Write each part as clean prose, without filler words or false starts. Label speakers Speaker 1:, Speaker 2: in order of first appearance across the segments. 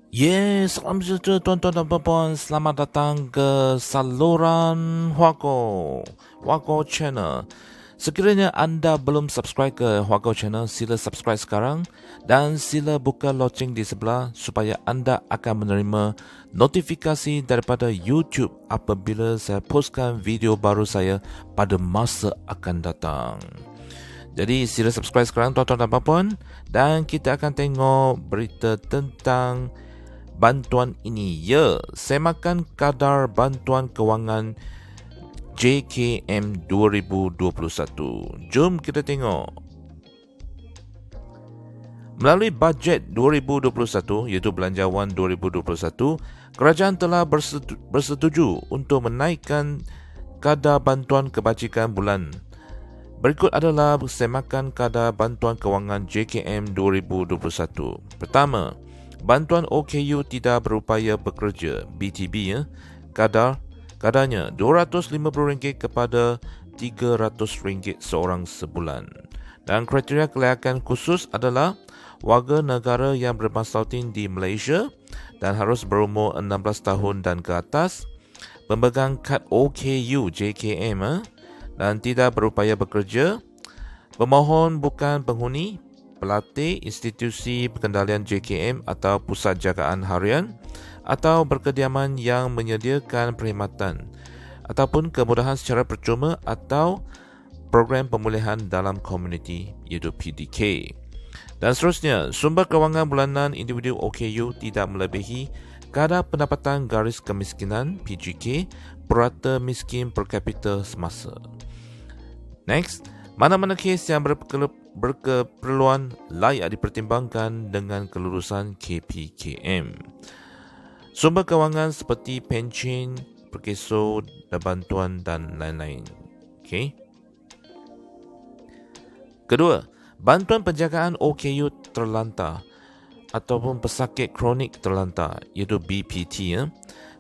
Speaker 1: Yes, salam sejahtera tuan-tuan dan puan-puan. Selamat datang ke saluran Wako Channel. Sekiranya anda belum subscribe ke Wako Channel, sila subscribe sekarang dan sila buka loceng di sebelah supaya anda akan menerima notifikasi daripada YouTube apabila saya postkan video baru saya pada masa akan datang. Jadi sila subscribe sekarang tuan-tuan dan puan-puan, dan kita akan tengok berita tentang bantuan ini. Ya, semakan kadar bantuan kewangan JKM 2021. Jom kita tengok. Melalui bajet 2021 iaitu Belanjawan 2021, kerajaan telah bersetuju untuk menaikkan kadar bantuan kebajikan bulan. Berikut adalah semakan kadar bantuan kewangan JKM 2021. Pertama, bantuan OKU tidak berupaya bekerja BTB kadarnya RM250 kepada RM300 seorang sebulan. Dan kriteria kelayakan khusus adalah warga negara yang bermastautin di Malaysia dan harus berumur 16 tahun dan ke atas, pemegang kad OKU JKM dan tidak berupaya bekerja, pemohon bukan penghuni, pelatih institusi pengendalian JKM atau pusat jagaan harian atau berkediaman yang menyediakan perkhidmatan ataupun kemudahan secara percuma atau program pemulihan dalam komuniti iaitu PDK. Dan seterusnya, sumber kewangan bulanan individu OKU tidak melebihi kadar pendapatan garis kemiskinan PGK purata miskin per kapita semasa. Next, mana-mana kes yang berkeperluan layak dipertimbangkan dengan kelulusan KPKM. Sumber kewangan seperti pencen, perkeso, bantuan dan lain-lain. Okay. Kedua, bantuan penjagaan OKU terlantar ataupun pesakit kronik terlantar iaitu BPT.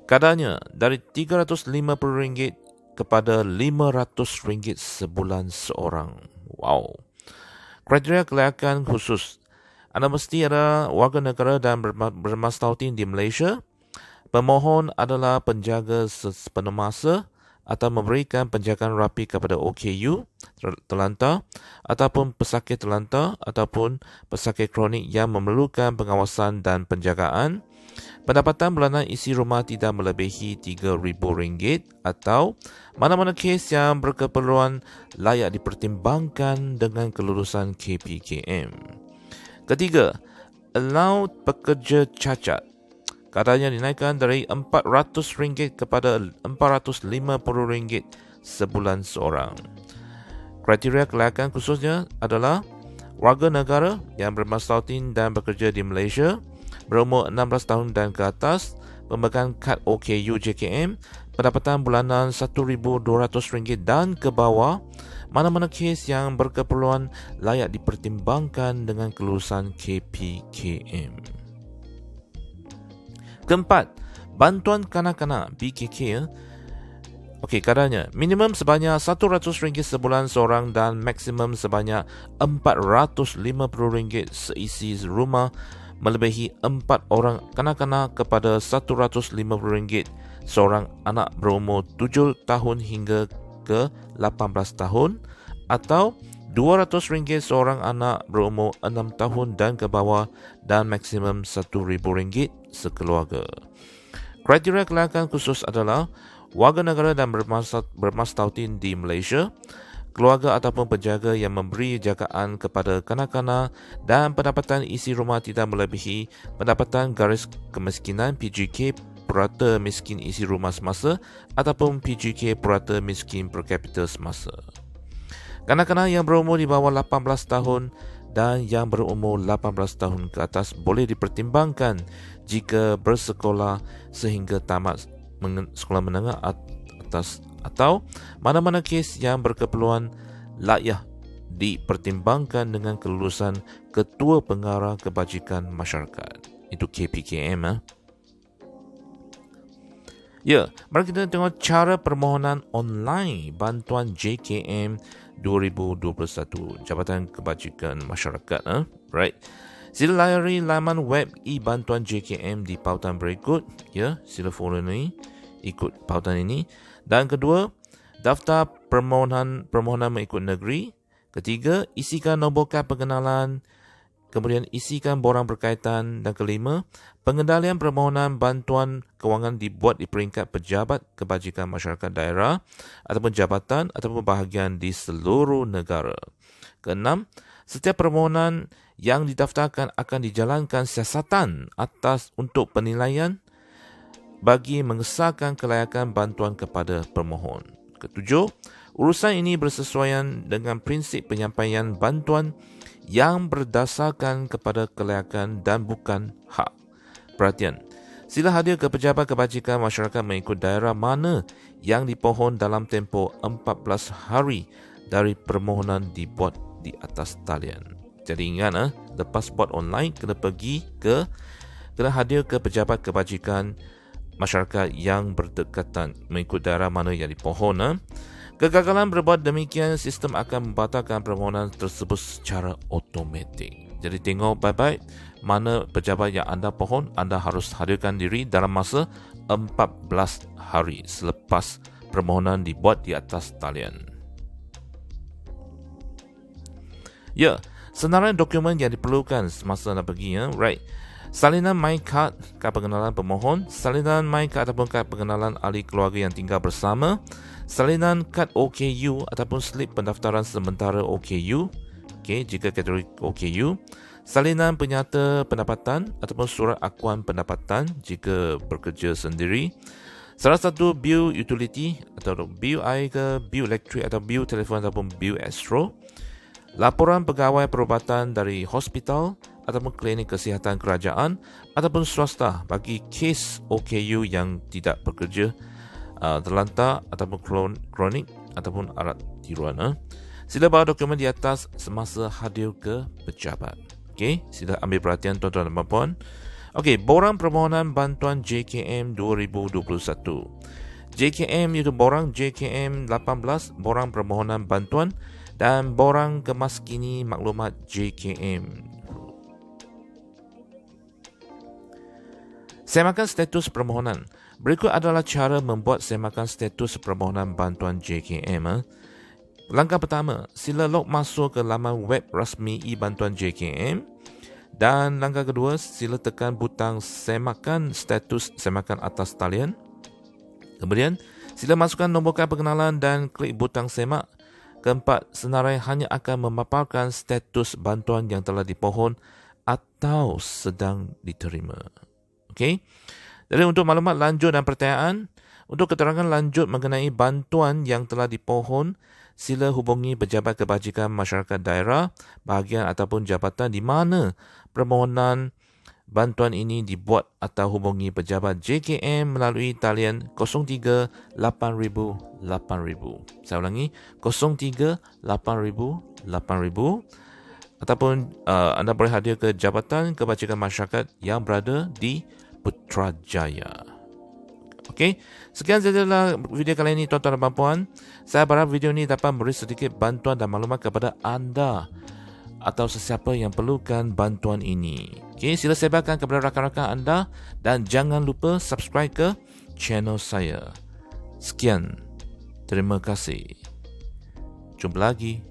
Speaker 1: Kadarnya dari RM350 kepada RM500 sebulan seorang. Wow. Kriteria kelayakan khusus. Anda mesti ada warga negara dan bermastautin di Malaysia. Pemohon adalah penjaga sepenuh masa atau memberikan penjagaan rapi kepada OKU terlantar ataupun pesakit terlantar ataupun pesakit kronik yang memerlukan pengawasan dan penjagaan. Pendapatan bulanan isi rumah tidak melebihi RM3,000 atau mana-mana kes yang berkeperluan layak dipertimbangkan dengan kelulusan KPKM. Ketiga, allow pekerja cacat. Kadarnya dinaikkan dari RM400 kepada RM450 sebulan seorang. Kriteria kelayakan khususnya adalah warga negara yang bermastautin dan bekerja di Malaysia, berumur 16 tahun dan ke atas, pemegang kad OKU JKM, pendapatan bulanan RM1,200 dan ke bawah, mana-mana kes yang berkeperluan layak dipertimbangkan dengan kelulusan KPKM. Keempat, bantuan kanak-kanak BKK. Okey, kadarnya minimum sebanyak RM100 sebulan seorang dan maksimum sebanyak RM450 seisi rumah melebihi 4 orang kanak-kanak kepada RM150 seorang anak berumur 7 tahun hingga ke 18 tahun atau RM200 seorang anak berumur 6 tahun dan ke bawah dan maksimum RM1,000 sekeluarga. Kriteria kelayakan khusus adalah warga negara dan bermastautin di Malaysia, keluarga ataupun penjaga yang memberi jagaan kepada kanak-kanak dan pendapatan isi rumah tidak melebihi pendapatan garis kemiskinan PGK purata miskin isi rumah semasa ataupun PGK purata miskin per kapita semasa. Kanak-kanak yang berumur di bawah 18 tahun dan yang berumur 18 tahun ke atas boleh dipertimbangkan jika bersekolah sehingga tamat sekolah menengah atas atau mana-mana kes yang berkeperluan layak dipertimbangkan dengan kelulusan Ketua Pengarah Kebajikan Masyarakat. Itu KPKM. Ya, mari kita tengok cara permohonan online bantuan JKM 2021 Jabatan Kebajikan Masyarakat. Right. Sila layari laman web e-bantuan JKM di pautan berikut. Ya, sila follow ni, ikut pautan ini. Dan kedua, daftar permohonan mengikut negeri. Ketiga, isikan nombor kad pengenalan. Kemudian isikan borang berkaitan. Dan kelima, pengendalian permohonan bantuan kewangan dibuat di peringkat pejabat kebajikan masyarakat daerah ataupun jabatan ataupun bahagian di seluruh negara. Keenam, setiap permohonan yang didaftarkan akan dijalankan siasatan atas untuk penilaian bagi mengesahkan kelayakan bantuan kepada pemohon. Ketujuh, urusan ini bersesuaian dengan prinsip penyampaian bantuan yang berdasarkan kepada kelayakan dan bukan hak. Perhatian, sila hadir ke pejabat kebajikan masyarakat mengikut daerah mana yang dipohon dalam tempoh 14 hari dari permohonan dibuat di atas talian. Jadi ingat, lepas buat online, kena hadir ke pejabat kebajikan masyarakat yang berdekatan mengikut daerah mana yang dipohon. Kegagalan berbuat demikian, sistem akan membatalkan permohonan tersebut secara automatik. Jadi tengok baik-baik mana pejabat yang anda pohon, anda harus hadirkan diri dalam masa 14 hari selepas permohonan dibuat di atas talian. Ya, senarai dokumen yang diperlukan semasa anda pergi, right. Salinan My Card, kad pengenalan pemohon, salinan My Card ataupun kad pengenalan ahli keluarga yang tinggal bersama, salinan kad OKU ataupun slip pendaftaran sementara OKU, jika kategori OKU, salinan penyata pendapatan ataupun surat akuan pendapatan jika bekerja sendiri, salah satu bil utility atau bil air ke, bil elektrik atau bil telefon ataupun bil Astro, laporan pegawai perubatan dari hospital ataupun klinik kesihatan kerajaan ataupun swasta bagi kes OKU yang tidak bekerja, terlantar ataupun kronik ataupun alat tiruan. Sila bawa dokumen di atas semasa hadir ke pejabat. Sila ambil perhatian tuan-tuan dan puan. Borang permohonan bantuan JKM 2021. JKM iaitu borang JKM 18, borang permohonan bantuan dan borang kemaskini maklumat JKM. Semakan status permohonan. Berikut adalah cara membuat semakan status permohonan bantuan JKM. Langkah pertama, sila log masuk ke laman web rasmi e-bantuan JKM. Dan langkah kedua, sila tekan butang semakan status semakan atas talian. Kemudian, sila masukkan nombor kad pengenalan dan klik butang semak. Keempat, senarai hanya akan memaparkan status bantuan yang telah dipohon atau sedang diterima. Jadi untuk maklumat lanjut dan pertanyaan, untuk keterangan lanjut mengenai bantuan yang telah dipohon, sila hubungi pejabat kebajikan masyarakat daerah, bahagian ataupun jabatan di mana permohonan bantuan ini dibuat atau hubungi pejabat JKM melalui talian 03 8000 8000. Saya ulangi, 03 8000 8000. Ataupun anda boleh hadir ke Jabatan Kebajikan Masyarakat yang berada di Putrajaya. Sekian sajalah video kali ini tuan-tuan dan puan. Saya berharap video ini dapat memberi sedikit bantuan dan maklumat kepada anda atau sesiapa yang perlukan bantuan ini. Sila sebarkan kepada rakan-rakan anda dan jangan lupa subscribe ke channel saya. Sekian. Terima kasih. Jumpa lagi.